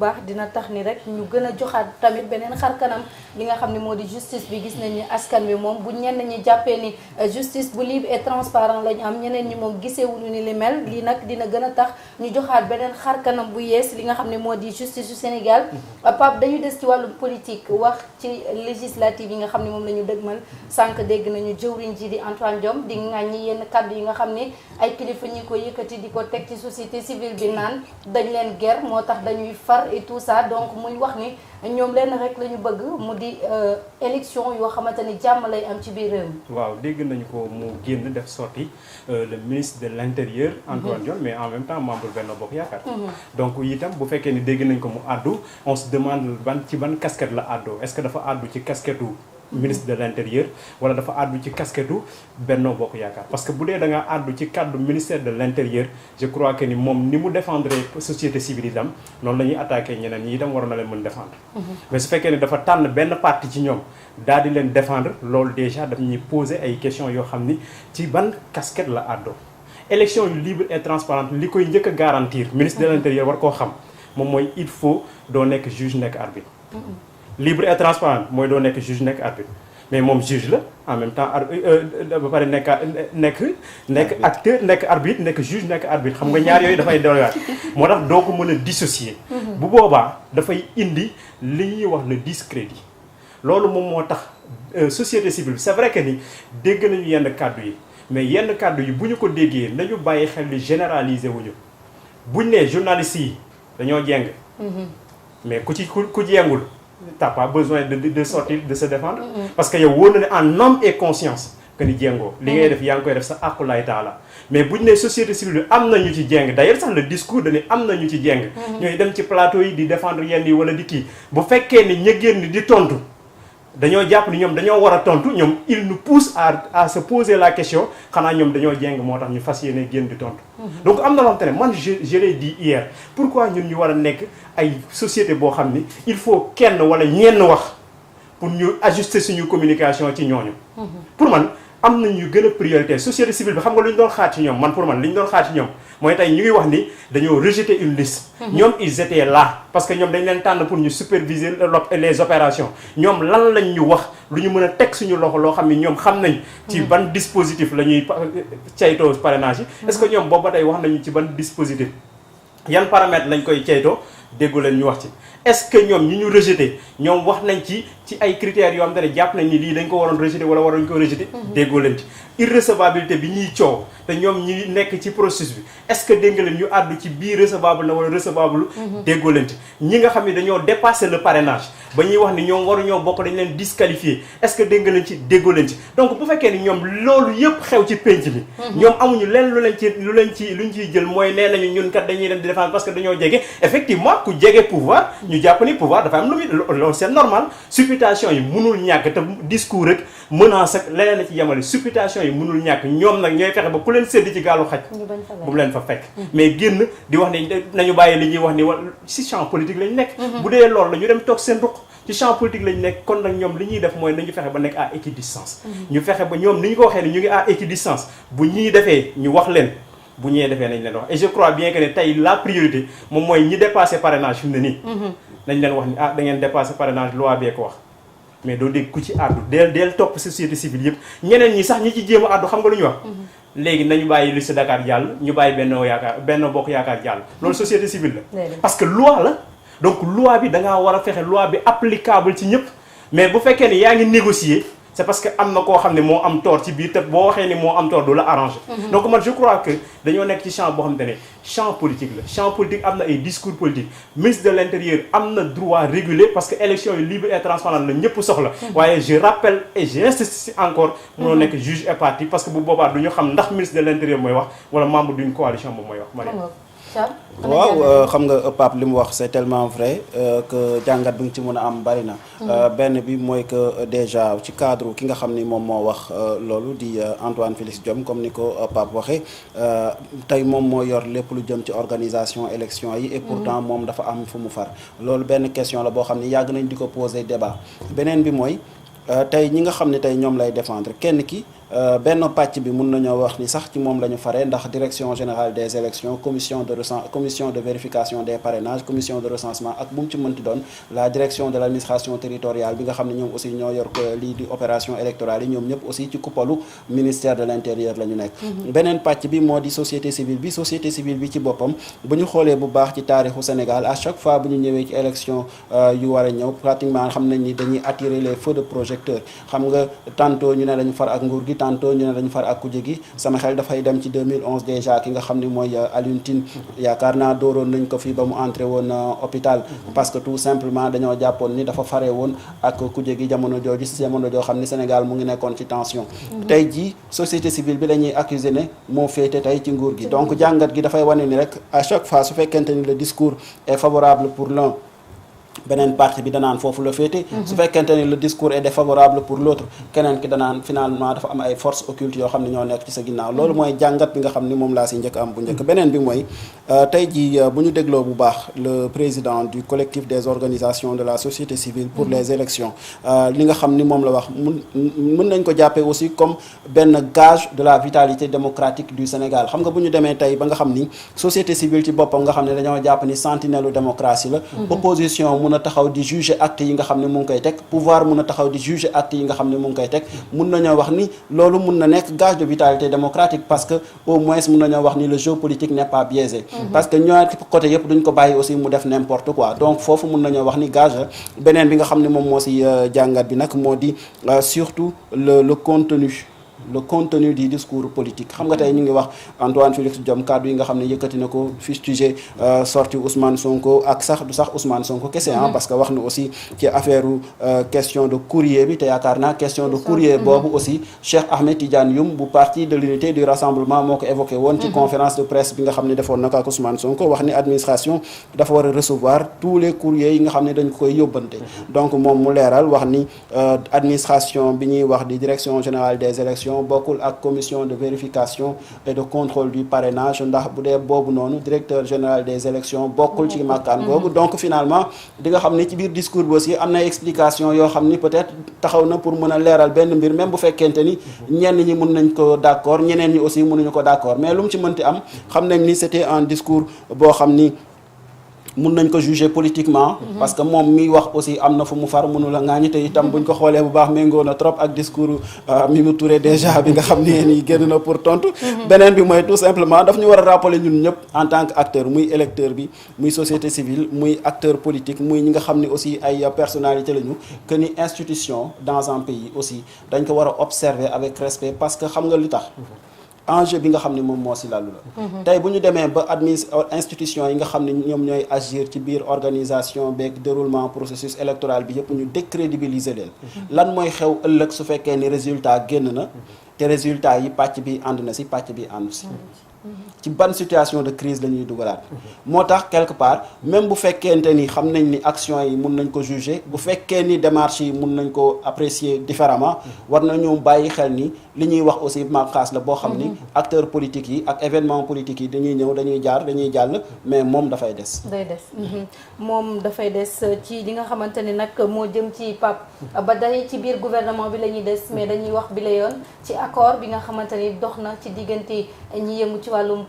baax dina tax ni rek ñu gën a joxaat tamit beneen xar kanam li nga xam ne moo di justice bi. gis nañ ni askan wi moom bu ñenn ñi jàppee ni justice bu libre et transparent lañ am, ñeneen ñi moom gisewuñu ni li mel. lii nag dina gën a tax ñu joxaat beneen xar kanam bu yees li nga xam ne moo di justice su Sénégal. Pape, dañu des ci wàllum politique wax ci législative yi nga xam ne moom la ñu dëgmal. sànq dégg nañu jëwriñ ji di Antoine Diome di ŋàññi yenn kàddu yi nga xam ne ay kilifa ñi ko yëkkati di ko teg ci société civile bi naan dañ leen ger moo tax dañuy far et tout ça. donc muy wax ni ñoom lenn rek la ñu bëgg mu di élection yoo xamante ni jàmm lay am ci biir réew mi. waaw dégg nañu ko mu génn def sorti le ministre de l'intérieur Antoine Diome, mais en même temps membre Benno Bokk Yaakaar. donc itam bu fekkee ni dégg nañ ko mu àddu on se demande ci ban casquette la àddoo. est-ce que dafa àddu ci casquette ministre de l'intérieur wala dafa àddu ci casquette Benno Bokk Yaakaar? parce que bu dee da nga àddu ci cadre ministère de l'intérieur, je crois que ni moom ni mu défendre société civile itam noonu la ñuy attaqué ñeneen ñi itam waroon na leen mën défendre. mais su fekkee ni dafa tànn benn parti ci ñoom daal di leen défendre loolu déjà daf ñuy poser ay questions yoo xam ni ci ban casquette la àddoo. élection yu libre et transparente li koy njëkk a garantir ministre de l'intérieur war koo xam moom mooy il faut doo nekk juge nekk arbitre. libre et transparent mooy doo nekk juge nekk arbitre, mais moom juge la en même temps ba pare nekk acteur nekk arbitre nekk juge nekk arbitre. xam nga ñaar yooyu dafay doywaat moo tax doo ko mën a dissocier. bu boobaa dafay indi li ñuy wax le discrédit. loolu moom moo tax société civile c'est vrai que ni dégg nañu yenn kàddu yi, mais yenn kàddu yi bu ñu ko déggee nañu bàyyi xel li généraliser wuñu. buñ ne journalistes yi dañoo jeng, mais ku jengul t'as pas besoin de sortir de se défendre. parce que yow wóor na ne en homme et conscience que ni jengoo li ngay def yaa ngi koy def sa aqulaay taala. mais buñ ne société civile am na ñu ci jeng, d'ailleurs sax le discours dañu am na ñu ci jeng. ñooy dem ci plateau yi di défendre yenn yi wala di kii bu fekkee ni ña génn di tontu dañoo jàpp ni ñoom dañoo war a tontu ñoom il nous pousse à se poser la question xanaa ñoom dañoo jeng moo tax ñu fas yéene génn di tontu. donc am na loo xam ne man je l'ai dit hier pourquoi ñun ñu war a nekk ay société boo xam ni il faut kenn wala ñenn wax pour ñu ajuster suñu communication ci ñooñu. pour man am na ñu gën a priorité société civile bi xam nga lu ñu doon xaar ci ñoom man pour man li ñu doon xaar ci ñoom mooy tey ñu ngi wax ni dañoo rejeter une liste. ñoom ils étaient là parce que ñoom dañ leen tànn pour ñu superviser les opérations. ñoom lan lañ ñu wax lu ñu mën a teg suñu loxo loo xam ni ñoom xam nañ. ci ban dispositif la ñuy caytoo parrainage yi. est-ce que ñoom boobu ba tey wax nañu ci ban dispositif yan paramètres lañ koy caytoo déggu leen ñu wax ci. est-ce que ñoom ñi ñu rejeté ñoom wax nañ ci ay critères yoo xam te ne jàpp nañ ni lii dañ ko waroon rejeté wala waroon ko rejeté. déggoo leen ci irrecevabilité bi ñuy coow te ñoom ñi nekk ci processus bi est-ce que dégg nga leen ñu àddu ci bii recevable na wala recevable. déggoo leen ci ñi nga xam ne dañoo dépassé le parrainage ba ñuy wax ni ñoom waruñoo bokk dañ leen disqualifié est-ce que dégg nga leen ci déggoo leen ci. donc bu fekkee ni ñoom loolu yëpp xew ci penc bi. ñoom amuñu leen luñ ciy jël mooy nee nañu ñun kat dañuy dem di défendre parce que dañoo jege effectivement ku jege pouvoir ñu jàpp ni pouvoir dafa am lu muy loolu c'est normal supputation yi mënul ñàkk te discours rek menace ak leneen la ci yemale supputation yi mënul ñàkk ñoom nag ñooy fexe ba ku leen sédd ci gaalu xaj bu mu leen fa fekk mais génn di wax ni nañu bàyyi li ñuy wax ni ci champ politique lañ nekk bu dee loolu la ñu dem toog seen ruq ci champ politique lañ nekk kon nag ñoom li ñuy def mooy nañu fexe ba nekk à équidistance ñu fexe ba ñoom ni ñu ko waxee ni ñu ngi à équidistance bu ñuy defee ñu wax leen bu ñëwee defee nañ leen wax et je crois bien que ne tey la priorité moom mooy ñi dépassé parrainage fi mu ne nii nañ leen wax ni da ngeen dépassé parrainage loi bee ko wax mais doo dégg ku ci àddu deel topp société civile yëpp ñeneen ñi sax ñi ci jéem a àddu xam nga lu ñu wax léegi nañu bàyyi liste Dakar jàll ñu bàyyi Benno Bokk Yaakaar jàll loolu société civile la parce que loi la donc loi bi da ngaa war a fexe loi bi applicable ci ñëpp mais bu fekkee ne yaa ngi négocier c'est parce que am na koo xam ne moo am tort ci biir te boo waxee ni moo am tort du la arranger. donc man je crois que dañoo nekk ci champ boo xam te ne champ politique la champ politique am na ay discours politique ministre de l'intérieur am na droit réguler parce que élection yi libre et transparente la ñëpp soxla waaye je rappelle et j'insiste encore mënoo nekk juge et partie parce que bu boobaa du ñu xam ndax ministre de l'intérieur mooy wax wala membre d'une coalition moom mooy wax Mariam. waaw xam nga Pape li mu wax c'est tellement vrai que jàngat bi nga ci mën a am bari na benn bi mooy que déjà ci cadre ki nga xam ni moom moo wax loolu di Antoine Félix Diome comme ni ko Pape waxee tey moom moo yor lépp lu jëm ci organisation élection yi et pourtant moom dafa am fu mu far loolu benn question la boo xam ni yàgg nañ di ko poser débat beneen bi mooy tey ñi nga xam ne tey ñoom lay défendre kenn ki benn pàcc bi mun nañoo wax ni sax ci moom la ñu fare ndax direction générale des élections commission de vérification des parrainages commission de recensement ak bu mu ci mënti doon la direction de l'administration territoriale bi nga xam ne ñoom aussi ñoo yor ko lii di opération électorale yi ñoom ñëpp aussi ci kuppalu ministère de l'intérieur la ñu nekk. beneen pàcc bi moo di société civile bi ci boppam bu ñu xoolee bu baax ci taarixu Sénégal à chaque fois bu ñu ñëwee ci élection yu war a ñëw pratiquement xam nañ ni dañuy attirer les feux de projecteur xam nga tantôt ñu ne dañu far ak nguur gi tantôt ñu ne dañu far ak kuje gi sama xel dafay dem ci 2011 déjà ki nga xam ni mooy Alioune Tine yaakaar naa dooroon nañ ko fii ba mu entré woon hôpital parce que tout simplement dañoo jàppoon ni dafa fare woon ak kuje gi jamono jooju si jamono joo xam ni Sénégal mu ngi nekkoon ci tension tey jii société civile bi lañuy accuser ne moo féete tey ci nguur gi donc jàngat gi dafay wane ni rek à chaque fois su fekkente ni le discours est favorable pour l'un beneen parti bi danaan foofu la féete su fekkente ni le discours est défavorable pour l'autre keneen ki danaan finalement dafa am ay forces occultes yoo xam ne ñoo nekk ci sa ginnaaw loolu mooy jàngat bi nga xam ni moom laa si njëkk am bu njëkk beneen bi mooy tey jii bu ñu dégloo bu baax le président du collectif des organisations de la société civile pour les élections li nga xam ni moom la wax mën nañ ko jàppee aussi comme benn gage de la vitalité démocratique du Sénégal xam nga bu ñu demee tey ba nga xam ni société civile ci boppam nga xam ne dañoo jàpp ni sentinelle démocratie la opposition mun a taxaw di juger actes yi nga xam ne mu ngi koy teg pouvoir mun a taxaw di juger actes yi nga xam ne mu ngi koy teg mun nañoo wax ni loolu mun na nekk gage de vitalité démocratique parce que au moins mun nañoo wax ni le jeu politique n'est pas biaisé parce que ñoo côté yëpp duñ ko bàyyi aussi mu def n'importe quoi donc foofu mun nañoo wax ni gage beneen bi nga xam ne moom moo si jàngat bi nag moo di surtout le contenu du discours politique xam nga tey ñu ngi wax Antoine Félix Diome kaddu yi nga xam ne yëkkati na ko fustigé sorti Ousmane Sonko ak sax du sax Ousmane Sonko kese parce que wax na aussi ci affaire question de courrier bi te yaakaar naa question de courrier boobu aussi Cheikh Ahmed Tidiane Youm bu parti de l'unité du rassemblement moo ko évoqué woon ci conférence de presse bi nga xam ne defoon na ko ak Ousmane Sonko wax ni administration dafa war a recevoir tous les courriers yi nga xam ne dañ koy yóbbante donc moom mu leeral wax ni administration bi ñuy wax di direction générale des élections bokkul ak commission de vérification et de contrôle du parrainage ndax bu dee boobu noonu directeur général des élections bokkul ci màkkaan boobu donc finalement di nga xam ni ci biir discours bi aussi am na explication yoo xam ni peut-être taxaw na pour mën a leeral benn mbir même bu fekkente ni ñenn ñi mën nañ ko d'accord ñeneen ñi aussi mënuñu ko d'accord mais lu mu ci mënti am xam nañ ni c'était un discours boo xam ni mun nañ ko juger politiquement parce que moom miy wax aussi am na fu mu far mënu la ngaañi te itam buñ ko xoolee bu baax méngoo na trop ak discours Mimi Touré déjà bi nga xam ne nii génn na pour tontu beneen bi mooy tout simplement daf ñu war a rappeler ñun ñëpp en tant que acteur muy électeur bi muy société civile muy acteur politique muy ñi nga xam ne aussi ay personnalité lañu que ni institution dans un pays aussi dañ ko war a observer avec respect parce que xam nga li tax enjeu bi nga xam ne moom moo si lalu la tey bu ñu demee ba institution yi nga xam ne ñoom ñooy agir ci biir organisation beeg déroulement processus électoral bi yëpp ñu décrédibiliser leen lan mooy xew ëllëg su fekkee ni résultat génn na te résultat yi pàcc bi ànd na si pàcc bi àndu si ci ban situation de crise la ñuy dugalaat moo tax quelque part même bu fekkente ni xam nañ ni action yi mun nañ ko juger bu fekkee ni démarche yi mun nañ ko apprécier différemment war nañu bàyyi xel ni li ñuy wax aussi mànqaas la boo xam ni acteurs politiques yi ak événements politiques yi dañuy ñëw dañuy jaar dañuy jàll mais moom dafay des moom dafay des ci li nga xamante ni nag moo jëm ci PAP ba day ci biir gouvernement bi la ñuy des mais dañuy wax bi la yoon ci accord bi nga xamante ni dox na ci diggante ñi yëngu ci wàllum